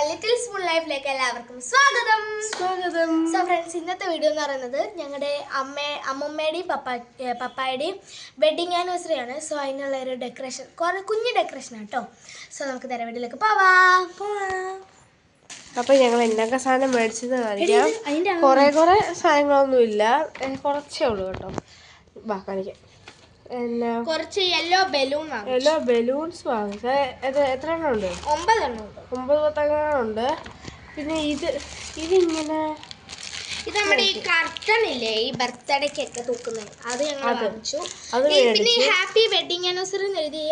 Little spoon ലൈഫിലേക്ക് എല്ലാവർക്കും സ്വാഗതം. സോ ഫ്രണ്ട്സ്, ഇന്നത്തെ വീഡിയോ എന്ന് പറയുന്നത് ഞങ്ങളുടെ അമ്മമ്മയുടെയും പപ്പായുടെയും വെഡിങ് ആനിവേഴ്സറി ആണ്. സോ അതിനുള്ള ഒരു ഡെക്കറേഷൻ, കുഞ്ഞു ഡെക്കറേഷൻ കേട്ടോ. സോ നമുക്ക് നേരെ വീഡിയോയിലേക്ക് പോവാം. അപ്പം ഞങ്ങൾ എന്നൊക്കെ സാധനം മേടിച്ചത് കാണിക്കാം. കുറേ സാധനങ്ങളൊന്നും ഇല്ല, കുറച്ചേ ഉള്ളൂ കേട്ടോ. വാ കാണിക്കാം. കുറച്ച് യെല്ലോ ബലൂൺസ് വാങ്ങിച്ചത്. എത്ര എണ്ണം ഉണ്ട്? 9 എണ്ണം ഉണ്ട്. 9-10 ഉണ്ട്. പിന്നെ ഇതിങ്ങനെ ഇത് നമ്മുടെ ഈ കർട്ടൺ ഇല്ലേ, ഈ ബർത്ത്ഡേക്കൊക്കെ തൂക്കുന്നത്, അത് ഞങ്ങൾ വാങ്ങിച്ചു. പിന്നെ ഈ ഹാപ്പി വെഡിങ് ആനിവേഴ്സറി എന്ന് എഴുതി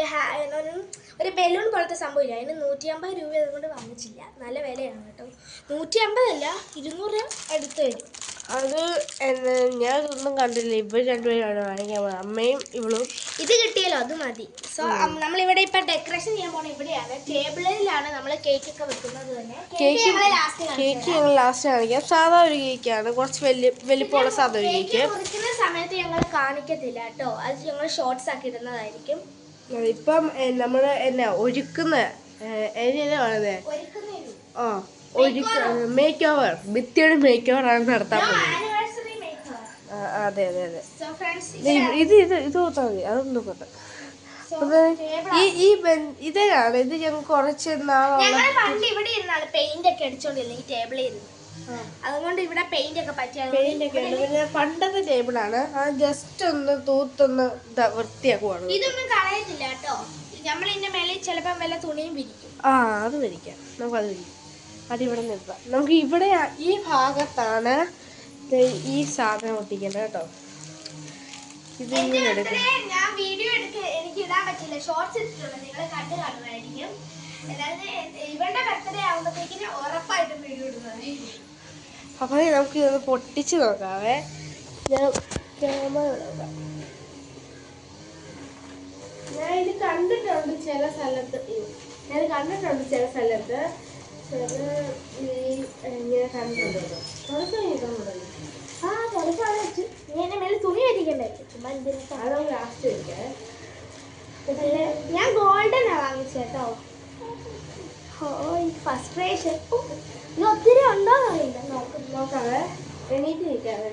ഒരു ബലൂൺ പോലത്തെ സംഭവമില്ല, അതിന് 150 രൂപ അതുകൊണ്ട് വാങ്ങിച്ചില്ല. നല്ല വിലയാണ് കേട്ടോ. 150 അല്ല, 200 രൂപ അടുത്ത് വരും. അത് ഞാൻ ഇതൊന്നും കണ്ടില്ല. ഇവർ രണ്ടുപേരാണ് വാങ്ങിക്കാൻ പോകുന്നത്, അമ്മയും ഇവളും. ഇത് കിട്ടിയല്ലോ, അത് മതി. സോ നമ്മളിവിടെ ഇപ്പൊ ഡെക്കറേഷൻ ചെയ്യാൻ പോണ ഇവിടെയാണ്, ടേബിളിലാണ് നമ്മൾ കേക്ക് ഒക്കെ വെക്കുന്നത്. തന്നെ കേക്ക് ഞങ്ങൾ ലാസ്റ്റ് കാണിക്കാം. സാധാ ഒരു കേക്കാണ്, കുറച്ച് വലിപ്പമുള്ള സാധാ ഒരു കേക്ക്. മുറിക്കുന്ന സമയത്ത് ഞങ്ങൾ കാണിക്കത്തില്ല കേട്ടോ, അത് ഞങ്ങൾ ഷോർട്സ് ആക്കി ഇടുന്നതായിരിക്കും. ഇപ്പം നമ്മൾ ഒരുക്കുന്ന മേക്ക് ഓവർ, ഭിത്തിയുടെ മേക്ക് ഓവർ ആണ് നടത്താൻ പോകുന്നത്. അതെ അതെ അതെ. ഇത് കൊടുത്താൽ മതി, അതൊന്നും നോക്കട്ടെ. ഇതാണ് ഇത് ഞങ്ങൾ കുറച്ച് ഇവിടെ ഇരുന്നാണ് പെയിന്റ് ഒക്കെ അടിച്ചോണ്ടിരുന്നത് ഈ ടേബിളിൽ ഇരുന്ന്. അതുകൊണ്ട് ഇവിടെ പെയിന്റ് ഒക്കെ പിന്നെ പണ്ടത്തെ ടേബിളാണ്, ജസ്റ്റ് ഒന്ന് തൂത്തൊന്ന് വൃത്തിയാക്കുവാണ്. ഇതൊന്നും കളയത്തില്ല കേട്ടോ. നമ്മൾ ഇതിന്റെ മേളിൽ ചിലപ്പോൾ വല്ല തുണിയും വിരിക്കും. അത് വിരിക്കാം, നമുക്കത് വിരിക്കും. അതിവിടെ നിർത്താം. നമുക്ക് ഇവിടെ ഈ ഭാഗത്താണ് ഈ സാധനം ഒട്ടിക്കുന്നത് കേട്ടോ. ഇതിങ്ങനെ എടുക്കാം. ഞാൻ വീഡിയോ എനിക്ക് ഇടാൻ പറ്റില്ല, ഷോർട്സ് ഇട്ടിട്ടുണ്ട്, നിങ്ങൾ കണ്ടു കാണുമായിരിക്കും. അതായത് ഇവരുടെ ബർത്ത്ഡേ ആകുമ്പോഴത്തേക്കിന് ഉറപ്പായിട്ടും വീഡിയോ ഇടുന്നത്. അപ്പോൾ നമുക്ക് ഇതൊന്ന് പൊട്ടിച്ച് നോക്കാവേ. ഞാൻ ക്യാമറ നോക്കാം. ഞാൻ ഇത് കണ്ടിട്ടുണ്ട് ചില സ്ഥലത്ത്, ഇങ്ങനെ കണ്ടിട്ടുണ്ട്. തുണി വരിക്കണ്ടേ, അതൊന്ന് ലാസ്റ്റ് വയ്ക്കാം. ഞാൻ ഗോൾഡനാ വാങ്ങിച്ചേട്ടോ. First prize. ഇത് ഒത്തിരി ഉണ്ടോ അറിയില്ല, നോക്കാവേ. എണീറ്റ് നിൽക്കാവേ.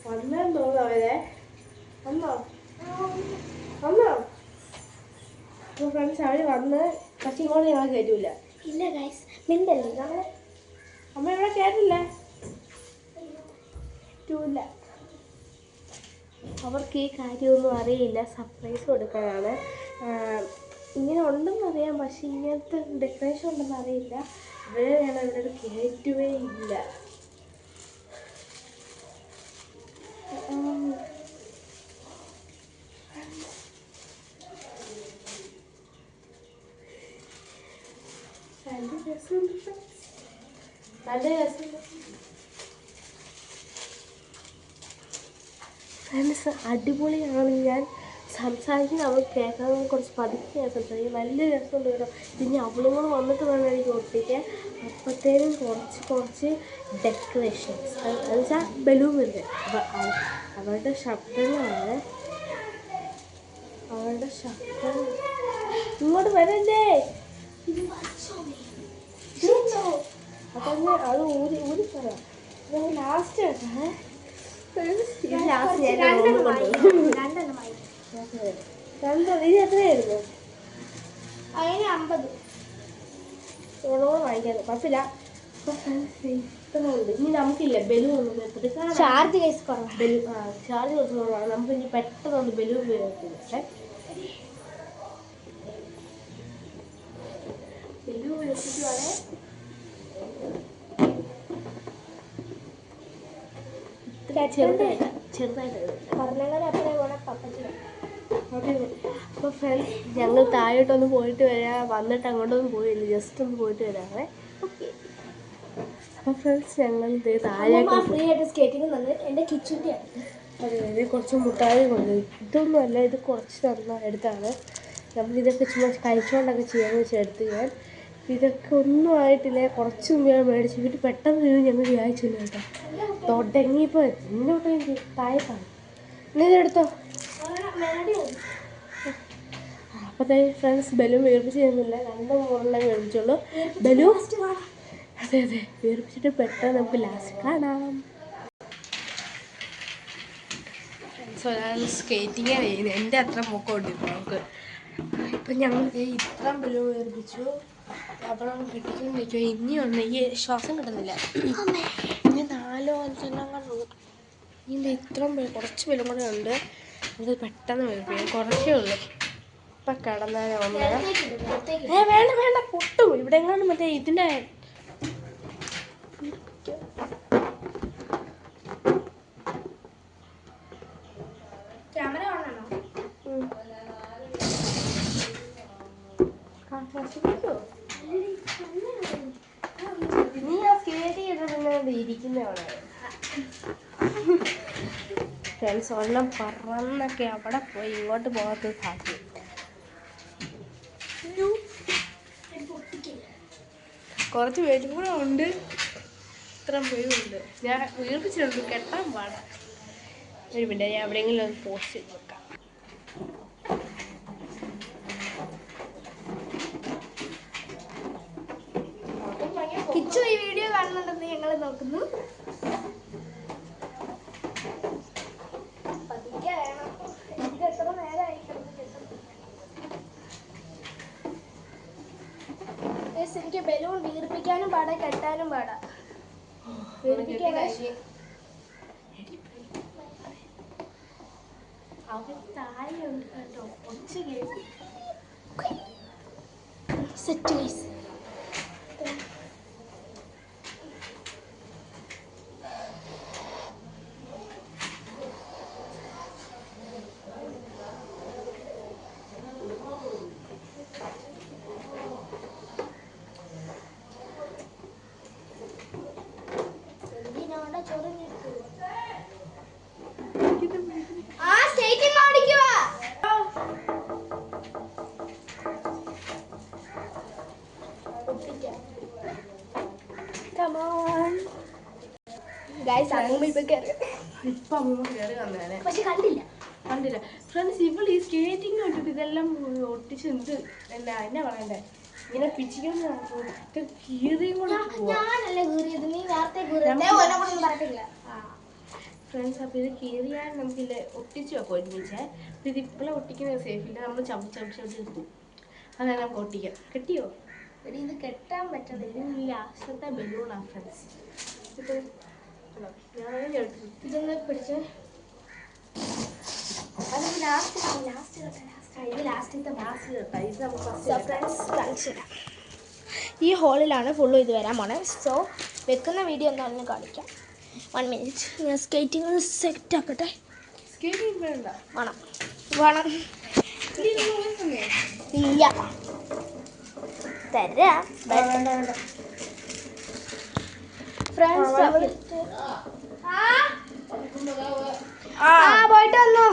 വന്നെന്ന് തോന്നുന്നവരെ വന്നോ ഫ്രണ്ട്സ്. അവർ വന്ന് പക്ഷേ ഇങ്ങോട്ട് ഞങ്ങൾ കയറ്റൂല. ഇല്ല ഗൈസ്, മിണ്ടല്ലേ, അമ്മ ഇവിടെ കയറ്റില്ല. അവർക്ക് ഈ കാര്യമൊന്നും അറിയില്ല, സർപ്രൈസ് കൊടുക്കാനാണ്. ഇങ്ങനെ ഉണ്ടെന്ന് അറിയാം, പക്ഷെ ഇങ്ങനത്തെ ഡെക്കറേഷൻ ഉണ്ടെന്ന് അറിയില്ല. ഇവരെ ഞങ്ങൾ ഇവിടെ കയറ്റുവേ ഇല്ല. നല്ല രസമുണ്ട് ഫ്രണ്ട്സ്, അടിപൊളിയാണ്. ഞാൻ സംസാരിക്കുന്ന അവൾ കേൾക്കാൻ കുറച്ച് പതുക്കെ ഞാൻ സംസാരിക്കും. നല്ല രസമുണ്ട് കേട്ടോ. പിന്നെ അവളും കൂടെ വന്നിട്ട് വേണം എനിക്ക് ഒട്ടിക്കാൻ. അപ്പോഴത്തേനും കുറച്ച് ഡെക്കറേഷൻസ്, എന്ന് വെച്ചാൽ ബലൂൺ ഉണ്ട്. അവളുടെ ശബ്ദങ്ങളാണ്, ഇങ്ങോട്ട് വരണ്ടേ. അപ്പം അത് ഊരി പറയാം. ലാസ്റ്റ് കേട്ടോ, ഇത് എത്രയായിരുന്നു? അതിന് 50 വാങ്ങിക്കാൻ കുഴപ്പമില്ല. ഇനി നമുക്കില്ല ബലൂൺ ഒന്നും ചാർജ് കേസ് കുറവാണ്. ചാർജ് കുറവാണ്. നമുക്ക് ഇനി പെട്ടെന്ന് ബലൂൺ ഉപയോഗിക്കുന്നത്. ബലൂൺ ഉപയോഗിച്ചിട്ടുവാണ്. അപ്പോൾ ഫ്രണ്ട്സ്, ഞങ്ങൾ താഴോട്ടൊന്ന് പോയിട്ട് വരാം. വന്നിട്ട് അങ്ങോട്ടൊന്നും പോയില്ല, ജസ്റ്റ് ഒന്ന് പോയിട്ട് വരാമേ. അപ്പോൾ ഫ്രണ്ട്സ്, ഞങ്ങൾ താഴേക്ക് ഫ്രീ ആയിട്ട് സ്കേറ്റിംഗ് തന്നത് എൻ്റെ കിച്ചൻ്റെ ആണ്. അതെ, കുറച്ച് മുട്ടായി കൊണ്ട്. ഇതൊന്നും അല്ല, ഇത് കുറച്ച് എടുത്താണ്. നമ്മളിതൊക്കെ ചുമ്മാ കഴിച്ചുകൊണ്ടൊക്കെ ചെയ്യാമെന്ന് വെച്ചാൽ എടുത്ത് ഞാൻ. ഇതൊക്കെ ഒന്നും ആയിട്ടില്ല, കുറച്ച് മുമ്പ് മേടിച്ച്. ഇവർ പെട്ടെന്ന് ഞങ്ങൾ വിചാരിച്ചില്ല കേട്ടോ. തുടങ്ങിയപ്പോൾ ഇങ്ങോട്ട് താഴെക്കാണ്. ഇനി ഇതെടുത്തോ. അപ്പോഴത്തേക്ക് ഫ്രണ്ട്സ് ബലൂൺ വീർപ്പിച്ച് തരുന്നില്ല, 2-3 വീർപ്പിച്ചുള്ളൂ. ബലൂൺ അതെ വീർപ്പിച്ചിട്ട് പെട്ടെന്ന് നമുക്ക് ലാസ്റ്റ് കാണാം. ഒരാൾ സ്കേറ്റിംഗ് ചെയ്യുന്നത്, എൻ്റെ അത്ര മുഖമുണ്ട് ഇപ്പോൾ നമുക്ക്. ഇപ്പം ഞങ്ങൾ ഇത്ര ബലൂൺ വീർപ്പിച്ചു, അവിടെ കിട്ടിക്കൊണ്ടിരിക്കുക. ഇനിയുണ്ട്, ഈ ശ്വാസം കിട്ടുന്നില്ല. ഇനി 4-5 കണ്ടു. ഇനി ഇത്രയും കുറച്ച് ബലൂൺ കൂടെ ഉണ്ട്. ഇത് പെട്ടെന്ന് വീർപ്പിക്കും, കുറച്ചേ ഉള്ളൂ. ഇപ്പം കിടന്നാൽ വേണ്ട പൊട്ടും. ഇവിടെ എങ്ങാണ്ട് മറ്റേ ഇതിൻ്റെ ക്യാമറ ഓണാണോ? നീ ആ സ്കേറ്റ് ചെയ്തിട്ട് ഇരിക്കുന്നതാണ്. ഫ്രണ്ട്സ് ഒരെണ്ണം പറന്നൊക്കെ അവിടെ പോയി, ഇങ്ങോട്ട് പോകാത്ത സാധ്യത. കുറച്ച് പേരും കൂടെ ഉണ്ട്, ഇത്ര പേരുണ്ട്. ഞാൻ വീർപ്പിച്ചിട്ടുണ്ട്, കെട്ടാൻ പാടാ. ഒരു മിനിറ്റ്, ഞാൻ എവിടെയെങ്കിലും ഒന്ന് പോസ്റ്റ് ചെയ്ത് വെക്കാം. കിച്ചു ഈ വീഡിയോ കാണുന്നുണ്ടെന്ന് ഞങ്ങൾ നോക്കുന്നു. പതുക്കെ വേണം, എനിക്ക് എത്ര നേരമായി എനിക്ക് ബലൂൺ വീർപ്പിക്കാനും പാടാ, കെട്ടാനും പാടാ. വീർപ്പിക്കാൻ അവർ താഴെയുണ്ട് കേട്ടോ, ഒച്ച കേൾക്കും. സെറ്റ് വൈസ് ഇപ്പം അങ്ങോട്ട് കയറി വന്നേനെ, പക്ഷെ കണ്ടില്ല. ഫ്രണ്ട്സ്. ഇവൾ ഈ സ്കേറ്റിംഗ് ഇട്ടിട്ട് ഇതെല്ലാം ഒട്ടിച്ച് എന്ത് എന്നാ പറയണ്ടേ, ഇങ്ങനെ പിച്ചിക്കുന്ന കീറിയും കൂടെ ഞാനല്ലേ കീറിയത്, നീ നേരത്തെ പറഞ്ഞില്ല. ഫ്രണ്ട്സ്. അപ്പോൾ ഇത് കീറിയാൽ നമുക്കില്ല ഒട്ടിച്ച് വെക്കും ഒരുമിച്ചേ. അപ്പോൾ ഇത് ഇപ്പോഴും ഒട്ടിക്കുന്നത് സേഫില്ല, നമ്മൾ ചവിട്ടി എടുക്കും. അതാണ് നമുക്ക് ഒട്ടിക്കാം. കിട്ടിയോ? ഇത് കെട്ടാൻ പറ്റത്തില്ല. ലാസ്റ്റത്തെ ബലൂണാണ് ഫ്രണ്ട്സ്. ഇപ്പോൾ ഇതൊന്ന് പിടിച്ച് ഈ ഹോളിലാണ് ഫുള്ളും ഇത് വരാൻ പോണേ. സോ വെക്കുന്ന വീഡിയോ എന്താണെന്ന് കാണിക്കാം. 1 മിനിറ്റ്. ഞാൻ സ്കേറ്റിംഗ് സെറ്റ് ആക്കട്ടെ. സ്കേറ്റിംഗ് വേണം ഇല്ല തരാം. ഫ്രണ്ട്സ് പോയിട്ട് വന്നു.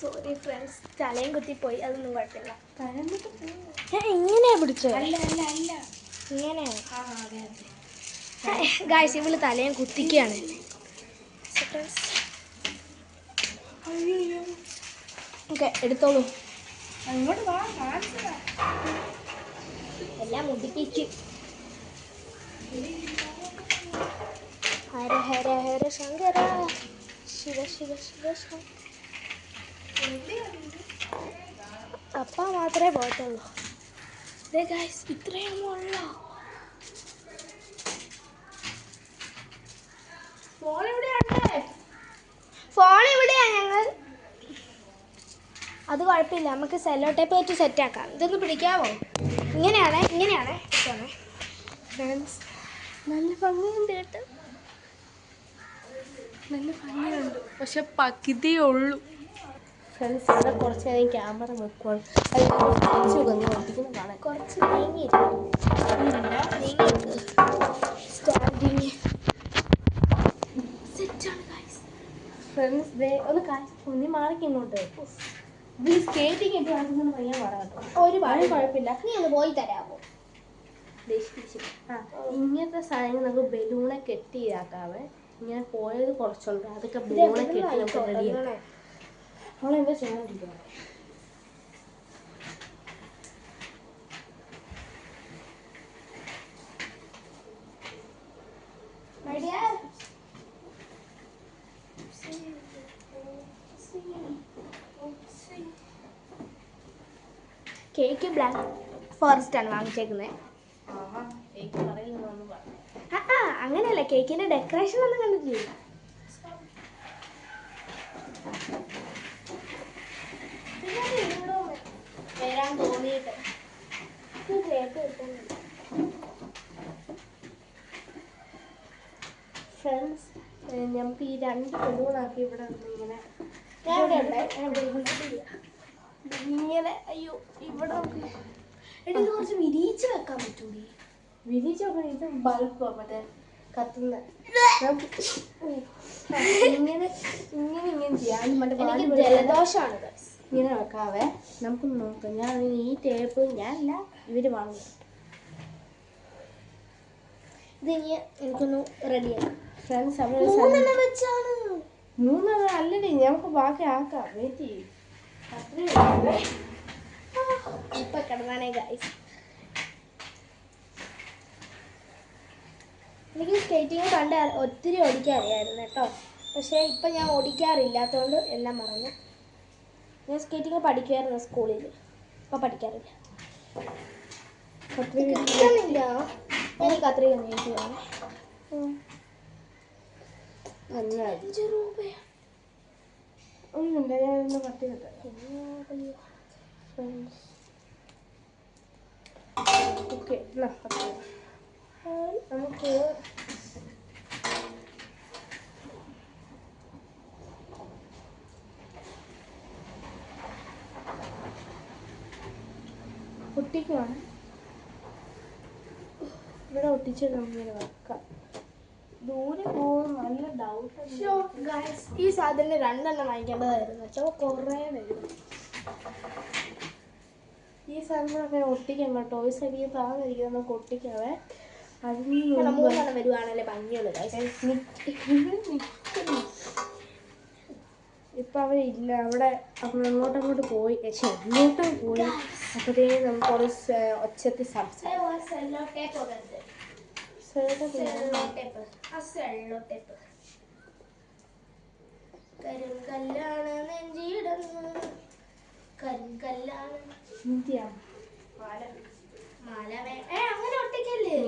സോറി ഫ്രണ്ട്സ്, തലയും കുത്തിപ്പോയി. അതൊന്നും കുഴപ്പമില്ല. ഇങ്ങനെയാ പിടിച്ചത്? ഇങ്ങനെയാണ് ഗായ്സ്. ഇവള് തലയും കുത്തിക്കുകയാണ്. ഓക്കെ, എടുത്തോളൂ. എല്ലാം മുടിപ്പിച്ച്. ഹര ഹര ഹര ശങ്കര ശിവ ശിവ ശിവ ശിവ. അപ്പ മാത്രമേ പോകത്തുള്ളൂ. ഗായ്സ്, ഇത്രയും ഉള്ള ഫോൺ ഇവിടെയാണ് ഞങ്ങൾ. അത് കുഴപ്പമില്ല, നമുക്ക് സെല്ലോ ടേപ്പ് വെച്ച് സെറ്റാക്കാം. ഇതൊന്ന് പിടിക്കാമോ? ഇങ്ങനെയാണേ ഫ്രണ്ട്സ്. നല്ല ഭംഗിയുണ്ട് കേട്ടോ, നല്ല ഭംഗിയുണ്ട്. പക്ഷെ പകുതിയേ ഉള്ളൂ ഫ്രണ്ട്സ്. ഇവിടെ കുറച്ച് നേരം ക്യാമറ വെക്കുവാണ്. ഒട്ടിക്കുന്ന കാണാൻ കുറച്ച് സ്റ്റാൻഡിങ് സെറ്റാണ് ഗൈസ്. ഫ്രണ്ട്സ്. ഒന്ന് നീ മാറിക്ക് ഇങ്ങോട്ട്. ഇത് സ്കേറ്റിംഗ് ഇട്ട് കാണിക്കുന്ന ഭയങ്കര പാടാ കേട്ടോ. ഒരുപാട് കുഴപ്പമില്ല. നീ ഒന്ന് പോയി തരാമോ? ഇങ്ങനത്തെ സാധനങ്ങൾ നമുക്ക് ബലൂണെ കെട്ടി ഇതാക്കാവേ. ഇങ്ങനെ പോയത് കുറച്ചുണ്ട്, അതൊക്കെ ബലൂണെ കെട്ടി നമുക്ക് റെഡിയാക്കാം. അവളെന്താ ചെയ്യാണ്ടിരിക്കണം. കേക്ക് ബ്ലാക്ക് ഫോറസ്റ്റ് ആണ് വാങ്ങിച്ചേക്കുന്നത്. അങ്ങനെയല്ല, കേക്കിന്റെ ഡെക്കറേഷൻ ഒന്നും കണ്ടിട്ടില്ല. വരാൻ തോന്നിയിട്ട് ഫ്രണ്ട്സ്, നമുക്ക് ഈ 2 ബലൂണാക്കി ഇവിടെ ഇങ്ങനെ ഇങ്ങനെ. അയ്യോ, ഇവിടെ ഇത് കുറച്ച് വിരിയിച്ച് വെക്കാൻ പറ്റൂടി. വിരിച്ച് വെക്കണം. ഇത് ബൾബോ മറ്റേ കത്തുന്ന. ഇങ്ങനെ ഇങ്ങനെ ഇങ്ങനെ ചെയ്യാം. മറ്റേ ജലദോഷമാണ്. ഇങ്ങനെ വെക്കാവേ. നമുക്ക് നോക്കാം. ഞാൻ ഈ ടേപ്പ് ഞാനല്ല, ഇവര് വാങ്ങും. ഇത് ഇനി എനിക്കൊന്ന് റെഡിയാക്കാം. ഫ്രണ്ട്സ്, അവിടെ 3 വെച്ചാണ്. 3 അല്ലടി, നമുക്ക് ബാക്കി ആക്കാം. വെയിറ്റ് ചെയ്യും. ഇപ്പൊ കിടന്നാണേ ഗൈസ്. എനിക്ക് സ്കേറ്റിങ് പണ്ട് ഒത്തിരി ഓടിക്കാൻ അറിയാമായിരുന്നു കേട്ടോ. പക്ഷേ ഇപ്പം ഞാൻ ഓടിക്കാറില്ലാത്തതുകൊണ്ട് എല്ലാം മറന്നു. ഞാൻ സ്കേറ്റിങ് പഠിക്കുമായിരുന്നു സ്കൂളിൽ. ഇപ്പം പഠിക്കാറില്ല. കിട്ടുന്നില്ല. എനിക്ക് അത്രയും യൂസ് ചെയ്യണം. 5 രൂപയാണ്. ഒന്നുമില്ല, ഞാനൊന്ന് കട്ട് ചെയ്തിട്ട്. ഓക്കെ, നമുക്ക് ഒട്ടിക്കുവാണ്. ഇവിടെ ഒട്ടിച്ച് നമുക്കിങ്ങനെ വെക്കാം. ദൂരെ പോകും. നല്ല ഡൗട്ട്. ഈ സാധനം 2 എണ്ണം വാങ്ങിക്കേണ്ടതായിരുന്നു കേട്ടോ. കുറേ വരും. ഈ സാധനങ്ങളൊക്കെ ഒട്ടിക്കാം കേട്ടോ. ടോയ്സ് എനിക്ക് താന്നിരിക്കുന്നത് നമുക്ക് ഒട്ടിക്കാവേ. അതിന് 3 എണ്ണം വരുവാണല്ലേ ഭംഗിയുള്ളൂ. ഇപ്പം അവരില്ല. അവിടെ അങ്ങോട്ടങ്ങോട്ട് പോയി. എങ്ങോട്ടും പോയി. അപ്പോഴത്തേക്കും നമുക്ക് കുറച്ച് ഒച്ചത്തിൽ സംസാരിക്കാം. കരിങ്കല്ലാണ് നെഞ്ചിടുന്നു, കരിങ്കല്ലാണ്. അങ്ങനെ ഒട്ടിക്കല്ലേ?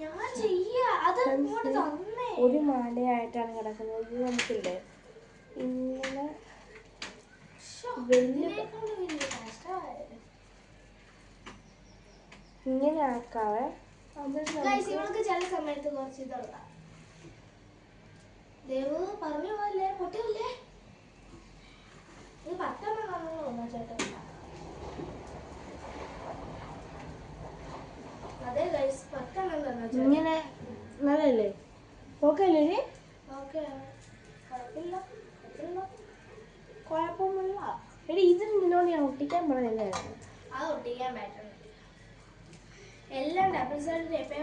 ഞാൻ ചെയ്യാ. അത് ഇങ്ങോട്ട് തന്നേ. ഒരു മാലയായിട്ടാണ് കിടക്കുന്നത്. ഇത് നമുക്കില്ലേ ഇങ്ങനെ ഇങ്ങനെ ആക്കാവേ. ഇവൾക്ക് ചില സമയത്ത് കുറച്ച് ഇതുള്ള ദേവ് പറഞ്ഞു പോലേ പൊട്ടില്ലേ. ഇത് 10 എണ്ണം തോന്നുന്നു ചേട്ടാ. അതെ ഗൈസ്, 10 എണ്ണം തന്നു. ഇങ്ങനെ നല്ലല്ലേ? ഓക്കെ അല്ലേ? ഓക്കെ, കുഴപ്പമില്ല. കുഴപ്പമൊന്നുമില്ല. എടി, ഇത് നിന്നോട് ഞാൻ ഒട്ടിക്കാൻ പറഞ്ഞല്ലേ? അത് ഒട്ടിക്കാൻ പറ്റണം. എല്ലാം ഡബിൾ സൈഡ് ടേപ്പ്.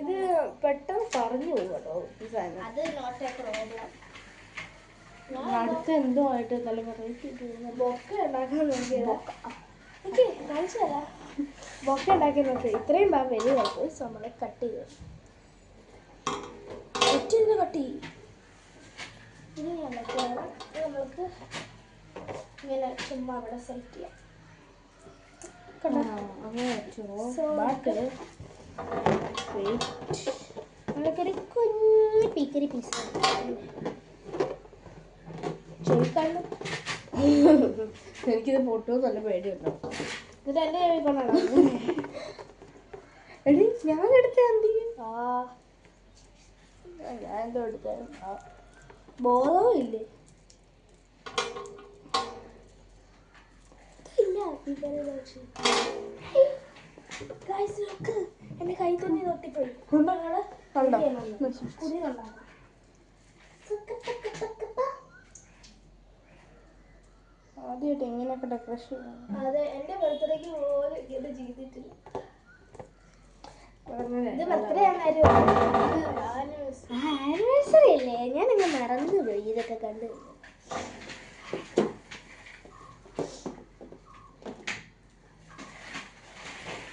ഇത് പെട്ടെന്ന് പറഞ്ഞു പോകും കേട്ടോ. ഈ സാധനം അത് നോട്ട് എ പ്രോബ്ലം. അടുത്ത് എന്തോ ആയിട്ട് ബൊക്ക ഉണ്ടാക്കാൻ നോക്കിയതാ. കാണിച്ചു തരാം. ബൊക്ക ഉണ്ടാക്കി നോക്കി. ഇത്രയും ഭാഗം വലിയ നമ്മളെ കട്ട് ചെയ്തു. ഒറ്റ കട്ട് ചെയ്യും. ഇനി നമ്മൾക്ക് ഇങ്ങനെ ചുമ്മാ അവിടെ സെറ്റ് ചെയ്യാം. അങ്ങനെ നമ്മൾക്കൊരു കുഞ്ഞു പീക്കരി പീസ് ചോദിക്കാണ്ട്. എനിക്കിത് പൊട്ടുമോ നല്ല പേടിയുണ്ടോ? എന്നിട്ട് എൻ്റെ കൈ കൊണ്ടാണ്. എടി, ഞാൻ എടുത്ത എന്ത് ചെയ്യും? ഞാൻ എന്തോ എടുത്താലും ബോധവും ഇല്ലേ. ഗൈസ് നോക്ക്, എന്റെ കൈ തുന്നി തൊട്ടിപ്പോയി. കണ്ടോ? ആദ്യമായിട്ട് എങ്ങനെയൊക്കെ ഡെക്കറേഷൻ. അതെ, എന്റെ ബർത്ത്ഡേക്ക് പോലും ഇത് ചെയ്തിട്ടില്ല. ഇത് ബർത്ത്ഡേ ആനിവേഴ്സറി അല്ലേ? ഞാനങ്ങ് മറന്നുപോയി ഇതൊക്കെ കണ്ടു.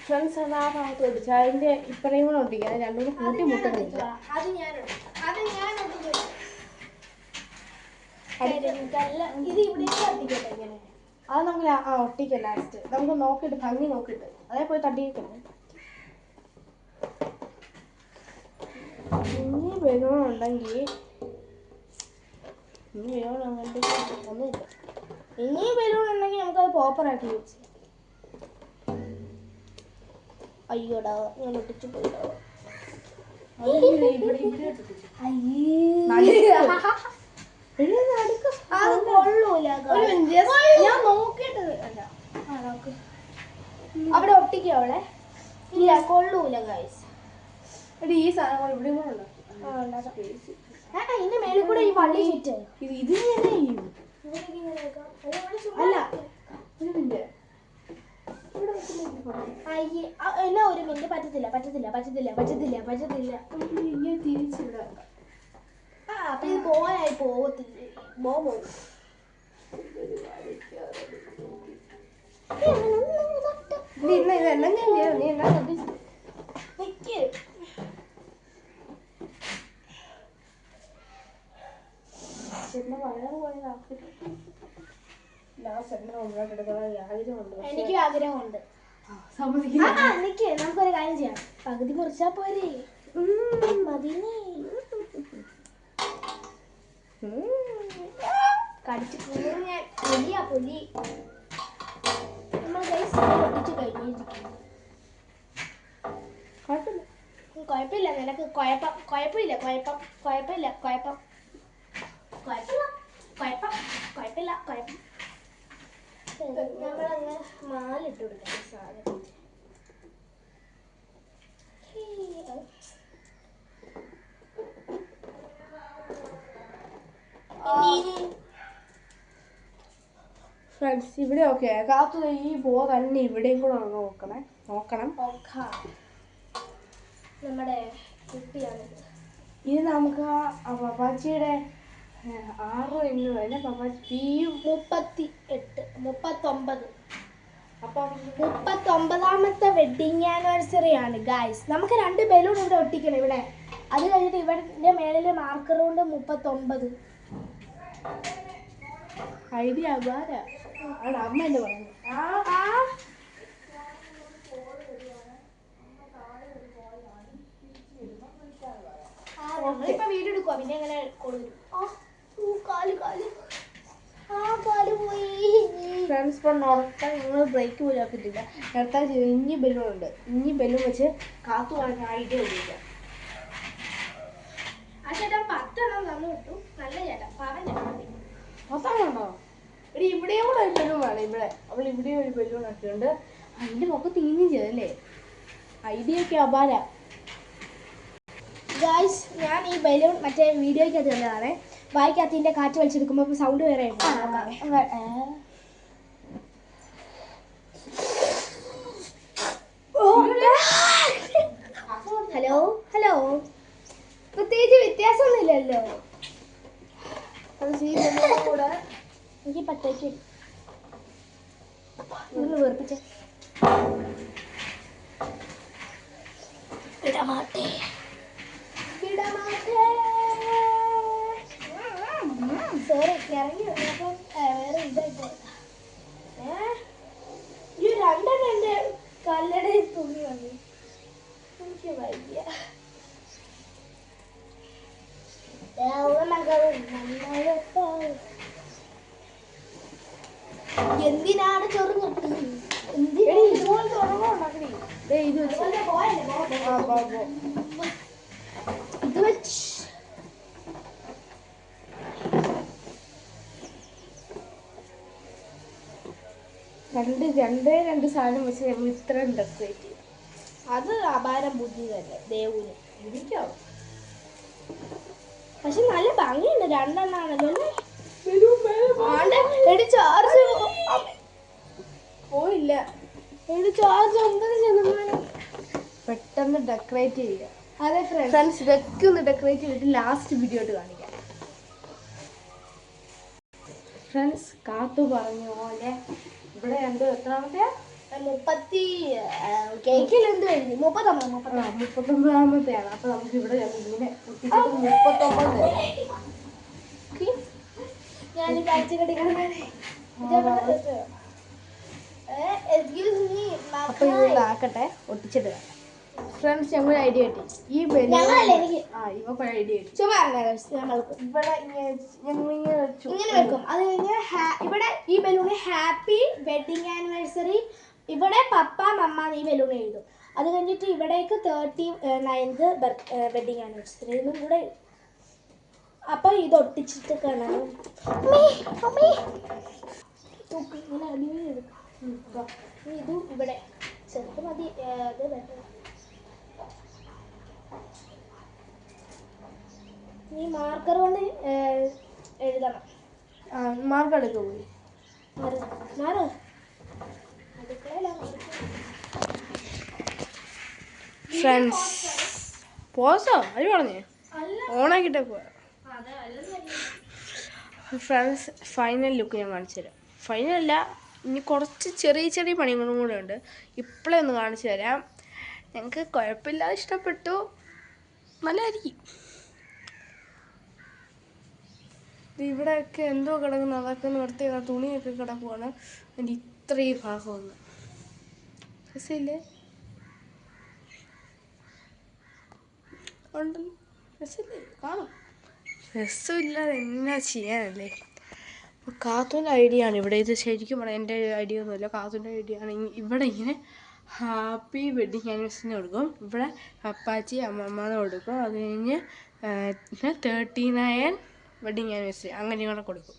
ഫ്രണ്ട്സ് അത് ആ ഭാഗത്ത് ഒട്ടിച്ചു. അതിന്റെ ഇപ്പറയും കൂടെ ഒട്ടിക്കാൻ രണ്ടും കൂട്ടി മുട്ടുന്നില്ല. ഇത് ഇവിടെ ഒട്ടിക്കട്ടെ ഇങ്ങനെ. അത് നമുക്ക് ഒട്ടിക്കാം ലാസ്റ്റ്. നമുക്ക് നോക്കിയിട്ട് ഭംഗി നോക്കിയിട്ട് അതേ പോയി തട്ടിയിട്ടുണ്ട്. ഇനി ബലൂൺ ഉണ്ടെങ്കിൽ ഒന്നുമില്ല. ഇനി ബലൂൺ ഉണ്ടെങ്കിൽ നമുക്കത് പ്രോപ്പറായിട്ട് യൂസ് ചെയ്യാം. അയ്യോടാ, ഞാൻ ഒട്ടിച്ചു പോയിട്ടോ. അത് കൊള്ളൂല. ഞാൻ നോക്കിയിട്ട് അവിടെ ഒട്ടിക്കുക. അവിടെ ഇല്ല, കൊള്ളൂല ഗൈസ്. ഈ സാധനം ഇവിടെ കൂടെ ഇതിന്റെ മേളിൽ കൂടെ ഈ വള്ളി ചുറ്റ് ഇത് അല്ല എന്നാ ഒരു മിനിറ്റ്. പറ്റത്തില്ല. തിരിച്ചിടാം. അപ്പൊ ഇത് ബോയായി പോകത്തില്ലേ? ബോ പോകും. ഇതെല്ലാം ഞാൻ നീ എന്താ നിക്ക്. എനിക്കും ആഗ്രഹമുണ്ട്. നിക്ക്, നമുക്കൊരു കാര്യം ചെയ്യാം. പകുതി മുറിച്ചാ പോരെ? മതിനെ. കടിച്ചു ഞാൻ പുലി. നമ്മൾ ഒട്ടിച്ചു കഴിഞ്ഞിരിക്കും. കുഴപ്പമില്ല. നിനക്ക് കുഴപ്പമില്ല. നമ്മളങ്ങ് മാലിട്ട് കൊടുക്കാം സാധനം. ഫ്രണ്ട്സ് ഇവിടെ ഓക്കെ. കാത്തു ഈ ബോ തന്നെ ഇവിടെയും കൂടെ നോക്കണം. നമ്മുടെ കുട്ടിയാണിത്. ഇത് നമുക്ക് പപ്പാച്ചിയുടെ 6 എണ്ണു അല്ലെ? പപ്പാച്ചി 39. അപ്പം 39ാമത്തെ വെഡിങ് ആനിവേഴ്സറി ആണ് ഗായ്സ്. നമുക്ക് 2 ബലൂൺ ഇവിടെ ഒട്ടിക്കണം ഇവിടെ. അത് കഴിഞ്ഞിട്ട് ഇവിടെ മേളില് മാർക്കർ കൊണ്ട് 39. ഐഡിയ അമ്മ എന്ന് പറയുന്നത്. നമ്മളിപ്പോ വീഡിയോ എടുക്കുക. പിന്നെ എങ്ങനെ കൊടുക്കും? കാല് പോയി. ഫ്രണ്ട്സ് ഇപ്പം നടത്താൻ നിങ്ങൾ ബ്രേക്ക് പോലും ആക്കിയിട്ടില്ല. നടത്താൻ ഇനി ബലൂൺ ഉണ്ട്. ഇനി ബലൂൺ വെച്ച് കാത്തു പറഞ്ഞ ഐഡിയ ഉപയോഗിക്കാം. ആ ചേട്ടൻ 10 എണ്ണം തന്നു വിട്ടു. നല്ല ചേട്ടൻ, പാവൻ ചേട്ടൻ. 10 ഉണ്ടോ? ഇവിടെ ഇവിടെയും കൂടെ ഒരു ബലൂൺ വേണം. അവൾ ഇവിടെയും ഒരു ബലൂൺ ആക്കിയിട്ടുണ്ട്. അതിന്റെ പൊക്കെ തീഞ്ഞും ചെയ്തല്ലേ? ഐഡിയ ഒക്കെ അപാര. ഗായ്സ്, ഞാൻ ഈ ബലൂൺ മറ്റേ വീഡിയോയ്ക്കകത്ത് കണ്ടതാണ്. വായിക്കകത്ത് ഇതിന്റെ കാറ്റ് വലിച്ചെടുക്കുമ്പോൾ സൗണ്ട് വേറെ ഉണ്ട്. ഹലോ പ്രത്യേകിച്ച് വ്യത്യാസമൊന്നുമില്ലല്ലോ. എനിക്ക് പത്തേക്ക് വേർപ്പിച്ച വിടമാട്ടേ. സോറി, ഇറങ്ങി വന്നപ്പം വേറെ ഇതായിട്ട് ഈ 2 എന്റെ കല്ലടയിൽ തുണി വന്നു. എനിക്ക് വയ്യ. എന്തിനാണ് ചൊറിഞ്ഞിട്ട്? ഇതുപോലത്തെ ഉറവുണ്ടാക്കണേ. ഇത് വെച്ച് രണ്ട് സാധനം വെച്ച് നമ്മൾ ഇത്രയും ഡെക്കറേറ്റ് ചെയ്യും. അത് അപാരം ബുദ്ധി തന്നെ ദേവുന്. എനിക്കോ പക്ഷെ നല്ല ഭംഗിയുണ്ട്, രണ്ടെണ്ണാണല്ലോ അല്ലേ. ചാർജ് പോയില്ല. ചാർജ് 9%. പെട്ടെന്ന് ഡെക്കറേറ്റ് ചെയ്യുക. അതെ ഫ്രണ്ട്സ്, ഇതൊക്കെ ഒന്ന് ഡെക്കറേറ്റ് ചെയ്തിട്ട് ലാസ്റ്റ് വീഡിയോ ആയിട്ട് കാണിക്കാം. ഫ്രണ്ട്സ്, കാത്തു പറഞ്ഞ പോലെ ഇവിടെ എത്രാമത്തെ 30 കേക്കിൽ എന്ത് എഴുതി 39-ാമത്തെയാണ്. അപ്പൊ നമുക്ക് ഇവിടെ ഇങ്ങനെ 39. ഞാൻ അപ്പൊ ഇതാക്കട്ടെ, ഒട്ടിച്ചിട്ട്. ഫ്രണ്ട്സ്, ഞങ്ങൾ ഐഡിയ കിട്ടി. ഈ ബലൂൺ ഇവക്ക് ഐഡിയ കിട്ടി. ഇവിടെ ഇങ്ങനെ വെക്കും. അത് കഴിഞ്ഞ് ഇവിടെ ഈ ബലൂണ് ഹാപ്പി വെഡിങ് ആനിവേഴ്സറി, ഇവിടെ പപ്പ മമ്മ ഈ ബലൂൺ എഴുതും. അത് കഴിഞ്ഞിട്ട് ഇവിടേക്ക് 39th വെഡിങ് ആനിവേഴ്സറി എന്നും കൂടെ. അപ്പൊ ഇത് ഒട്ടിച്ചിട്ട് കാണാം. ഇങ്ങനെ അടിയിൽ എടുക്കും. ഇതും ഇവിടെ ചെറുത് മതി. അത് ബെറ്റർ. ഈ മാർക്കർ കൊണ്ട് എഴുതണം. മാർക്ക് എടുക്കുക പോയി. ഫ്രണ്ട്സ്, പോസോ അത് പറഞ്ഞേ ഓണാക്കിട്ടേ പോവാ. ഫ്രണ്ട്സ്, ഫൈനൽ ലുക്ക് ഞാൻ കാണിച്ചു തരാം. ഫൈനലല്ല, ഇനി കുറച്ച് ചെറിയ ചെറിയ പണികളും കൂടെ ഉണ്ട്. ഇപ്പോഴേ ഒന്ന് കാണിച്ചു തരാം. ഞങ്ങൾക്ക് കുഴപ്പമില്ലാതെ ഇഷ്ടപ്പെട്ടു, നല്ലതായിരിക്കും. ഇവിടെയൊക്കെ എന്തോ കിടക്കുന്നു, അതൊക്കെ നിർത്തി തുണിയൊക്കെ കിടക്കുവാണ്. അതിൻ്റെ ഇത്രയും ഭാഗമൊന്ന് രസമില്ലേ? ഉണ്ടല്ലോ, രസമില്ലേ? കാണും. രസമില്ലാതെ എന്നാ ചെയ്യാനല്ലേ. അപ്പോൾ കാത്തൂൻ്റെ ഐഡിയ ആണ് ഇവിടെ. ഇത് ശരിക്കും പറയാം എൻ്റെ ഐഡിയ ഒന്നുമില്ല, കാത്തൂൻ്റെ ഐഡിയ ആണ്. ഇവിടെ ഇങ്ങനെ ഹാപ്പി വെഡിങ് ആനിവേഴ്സറിന് കൊടുക്കും, ഇവിടെ പപ്പാച്ചി അമ്മമ്മന്ന് കൊടുക്കും, അത് കഴിഞ്ഞ് 39 വെഡിങ് ആനിവേഴ്സറി അങ്ങനെ കൂടെ കൊടുക്കും.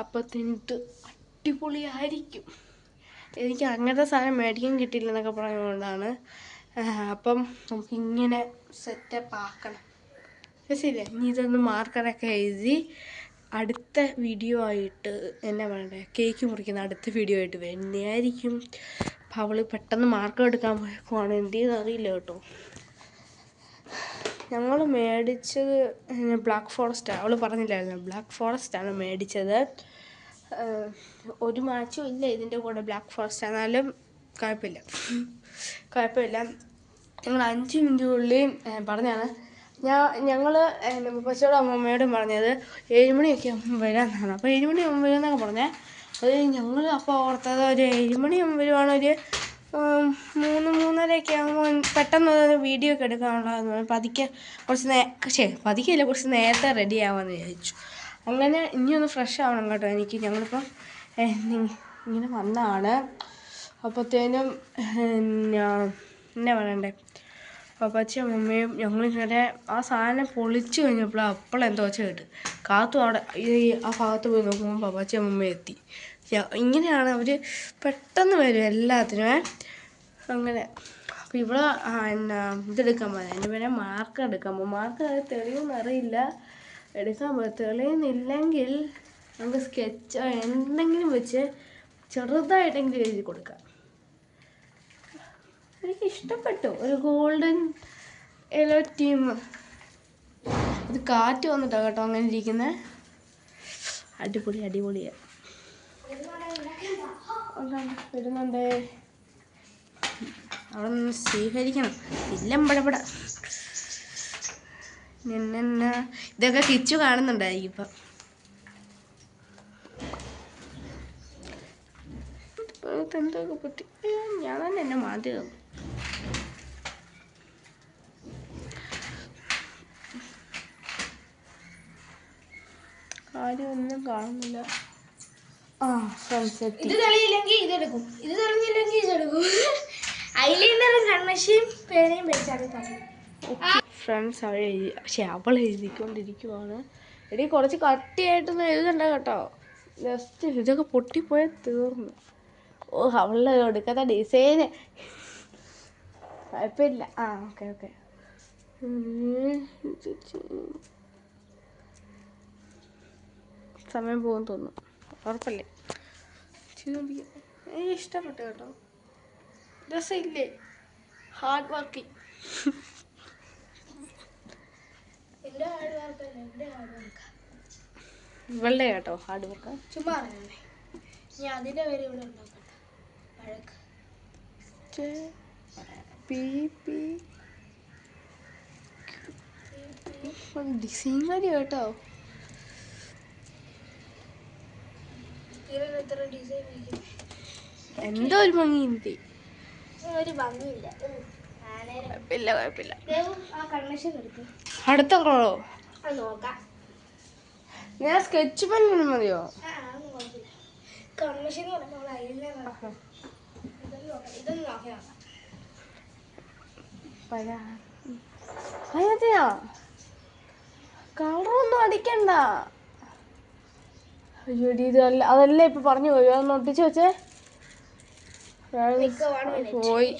അപ്പോഴത്തേനിട്ട് അടിപൊളിയായിരിക്കും. എനിക്ക് അങ്ങനത്തെ സാധനം മേടിക്കാൻ കിട്ടിയില്ലെന്നൊക്കെ പറഞ്ഞതുകൊണ്ടാണ്. അപ്പം നമുക്കിങ്ങനെ സെറ്റപ്പ് ആക്കണം. ശരിയല്ലേ? ഇനി ഇതൊന്ന് മാർക്കറൊക്കെ എഴുതി അടുത്ത വീഡിയോ ആയിട്ട് എന്നാ പറയണ്ടേ, കേക്ക് മുറിക്കുന്ന അടുത്ത വീഡിയോ ആയിട്ട് വരുന്നതായിരിക്കും. അപ്പം അവൾ പെട്ടെന്ന് മാർക്ക് എടുക്കാൻ പോയപ്പോഴാണ് എന്ത് ചെയ്തെന്ന് അറിയില്ല കേട്ടോ. ഞങ്ങൾ മേടിച്ചത് ബ്ലാക്ക് ഫോറസ്റ്റ്. അവൾ പറഞ്ഞില്ലായിരുന്നു, ബ്ലാക്ക് ഫോറസ്റ്റാണ് മേടിച്ചത്. ഒരു മാച്ചും ഇല്ല ഇതിൻ്റെ കൂടെ ബ്ലാക്ക് ഫോറസ്റ്റ്, എന്നാലും കുഴപ്പമില്ല. ഞങ്ങൾ 5 മിനിറ്റിനുള്ളിൽ പറഞ്ഞാണ്. ഞങ്ങൾ പപ്പച്ചയോടും അമ്മമ്മയോടും പറഞ്ഞത് 7 മണിയൊക്കെ ആകുമ്പോൾ വരാമെന്നാണ്. അപ്പോൾ 7 മണിയാകുമ്പോൾ വരുമെന്നൊക്കെ പറഞ്ഞേ. അത് ഞങ്ങൾ അപ്പോൾ ഓർത്തത് ഒരു 7 മണിയാകുമ്പോൾ വരുവാണ്, ഒരു 3-3:30 ആകുമ്പോൾ പെട്ടെന്ന് വീഡിയോ ഒക്കെ എടുക്കാനുള്ളതെന്ന് പറഞ്ഞു. പതുക്കെയല്ല, കുറച്ച് നേരത്തെ റെഡി ആവാമെന്ന് വിചാരിച്ചു. അങ്ങനെ ഇനിയൊന്ന് ഫ്രഷ് ആവണം കേട്ടോ എനിക്ക്. ഞങ്ങളിപ്പം ഇങ്ങനെ വന്നതാണ്. അപ്പോഴത്തേനും എന്നാ പറയണ്ടേ, പപ്പാച്ചിയും അമ്മയും ഞങ്ങളിങ്ങനെ ആ സാധനം പൊളിച്ചു കഴിഞ്ഞപ്പോൾ അപ്പോഴെന്തോ കേട്ട് കാത്തു അവിടെ ആ ഭാഗത്ത് പോയി നോക്കുമ്പോൾ പപ്പാച്ചിയും അമ്മയും എത്തി. ഇങ്ങനെയാണ് അവർ പെട്ടെന്ന് വരും എല്ലാത്തിനും. അങ്ങനെ അപ്പോൾ ഇവിടെ ഇതെടുക്കാൻ പോകുന്നത്, എൻ്റെ പേരെ മാർക്ക് എടുക്കാൻ പോകും. മാർക്ക് തെളിയുമെന്ന് അറിയില്ല, എടുക്കാൻ പോകും. തെളിയുന്നില്ലെങ്കിൽ നമുക്ക് സ്കെച്ചോ എന്തെങ്കിലും വെച്ച് ചെറുതായിട്ടെങ്കിലും എഴുതി കൊടുക്കാം. എനിക്ക് ഇഷ്ടപ്പെട്ടു. ഒരു ഗോൾഡൻ യെല്ലോ ടീം. ഇത് കാറ്റ് വന്നിട്ടാണ് കേട്ടോ അങ്ങനെ ഇരിക്കുന്നത്. അടിപൊളിയാണ്. വരുന്നുണ്ട്. അവിടെ നിന്ന് സ്വീകരിക്കണം. ഇല്ലമ്പടപട ഇതൊക്കെ കിച്ചു കാണുന്നുണ്ടായിരിക്കും ഇപ്പം. എന്തൊക്കെ പറ്റി, ഞാൻ തന്നെ എന്നെ മാറ്റി തന്നു. ആരും ഒന്നും കാണുന്നില്ല. ഇത് തെളിയില്ലെങ്കിൽ ഇതെടുക്കും, ഇത് തെളിഞ്ഞില്ലെങ്കിൽ ഇതെടുക്കും. ഐലൈനറും കൺമഷിയും പേനയും വെച്ചാൽ ഫ്രണ്ട്സ് അവൾ എഴുതി, പക്ഷെ അവൾ എഴുതിക്കൊണ്ടിരിക്കുവാണ്. എടി കുറച്ച് കട്ടിയായിട്ടൊന്നും എഴുതണ്ട കേട്ടോ, ജസ്റ്റ് ഇതൊക്കെ പൊട്ടിപ്പോയാൽ തീർന്നു. അവളുടെ എടുക്കാത്ത ഡിസൈന് കുഴപ്പമില്ല. ആ ഓക്കെ ഓക്കെ. സമയം പോകും തോന്നുന്നു. ഉറപ്പല്ലേ? എനിക്ക് ഇഷ്ടപ്പെട്ടു കേട്ടോ. രസമില്ലേ? Hard working. ഇവളുടെ കേട്ടോ ഹാർഡ് വർക്ക്. ചുമ്മാ അറിയാമേ ഞാൻ അതിൻ്റെ പേര് ഇവിടെ ഉണ്ടാക്കട്ടെ. വഴക്ക് ഡിസൈൻ മതി കേട്ടോ. എത്ര ഡിസൈൻ എന്തോ ഒരു ഭംഗി. ഒരു ഭംഗിയില്ല. കുഴപ്പമില്ല കുഴപ്പമില്ല. ആ കൺവെൻഷൻ എടുക്കും. അടുത്ത കളറോ? അത് നോക്കാം. ഞാൻ സ്കെച്ച് പെൻ മതിയോ? കൺവെൻഷൻ എന്ന് പറയുമ്പോൾ ഇതൊന്നും നോക്കാം. അതെയാ കളറൊന്നും അടിക്കണ്ട. അയ്യോടി ഇതല്ല അതല്ലേ ഇപ്പൊ പറഞ്ഞു പോയി. അതൊന്ന് ഒട്ടിച്ച് വെച്ചേ. പോയി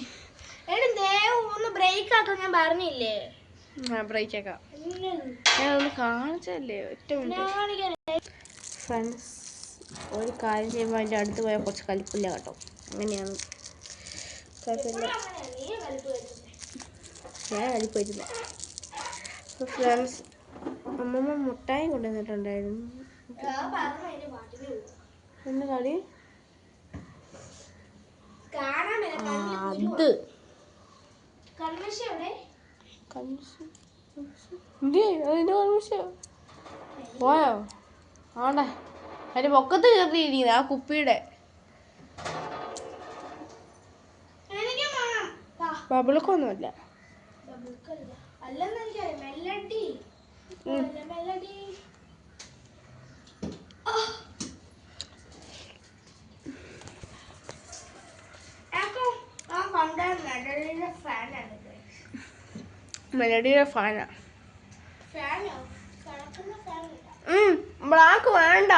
ഒന്ന് ബ്രേക്ക് ആക്കാൻ ഞാൻ പറഞ്ഞില്ലേ. ബ്രേക്ക് ആക്കാം. ഞാനൊന്ന് കാണിച്ചല്ലേ. ഒറ്റ മിനിറ്റ് ഫ്രണ്ട്സ്. ഒരു കാര്യം ചെയ്യുമ്പോൾ അതിൻ്റെ അടുത്ത് പോയാൽ കുറച്ച് കലിപ്പില്ല കേട്ടോ. അങ്ങനെയാണ്. കുഴപ്പമില്ല. ഞാൻ കലിപ്പ് വരുന്നില്ല. അപ്പോൾ ഫ്രണ്ട്സ് അമ്മമ്മ മുട്ടായി കൊണ്ടുവന്നിട്ടുണ്ടായിരുന്നു. എന്താ കളി? അത് പോയോ? ആണ്ടേ അതിന്റെ പൊക്കത്ത് കയറിയിരിക്കുന്നത് ആ കുപ്പിയുടെ. ബബിൾക്കൊന്നുമല്ല. മെലഡിയുടെ ഫാനാ. ബ്ലാക്ക് വേണ്ട.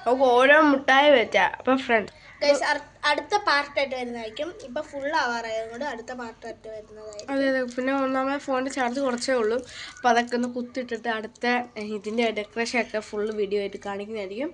നമുക്ക് ഓരോ മുട്ടായി വെച്ചാ. അപ്പൊ ഫ്രണ്ട് അടുത്ത പാർട്ടായിട്ട് വരുന്നതായിരിക്കും. ഇപ്പൊ ഫുൾ ആവാറായതുകൊണ്ട് അടുത്ത പാർട്ടായിട്ട് വരുന്നതായിരിക്കും. അതെ അതെ. പിന്നെ ഒന്നാമത് ഫോണിന്റെ ചാർജ് കുറച്ചേ ഉള്ളൂ. അപ്പൊ അതൊക്കെ ഒന്ന് കുത്തിട്ടിട്ട് അടുത്ത ഇതിന്റെ ഡെക്കറേഷൻ ഒക്കെ ഫുള്ള് വീഡിയോ ആയിട്ട് കാണിക്കുന്നതായിരിക്കും.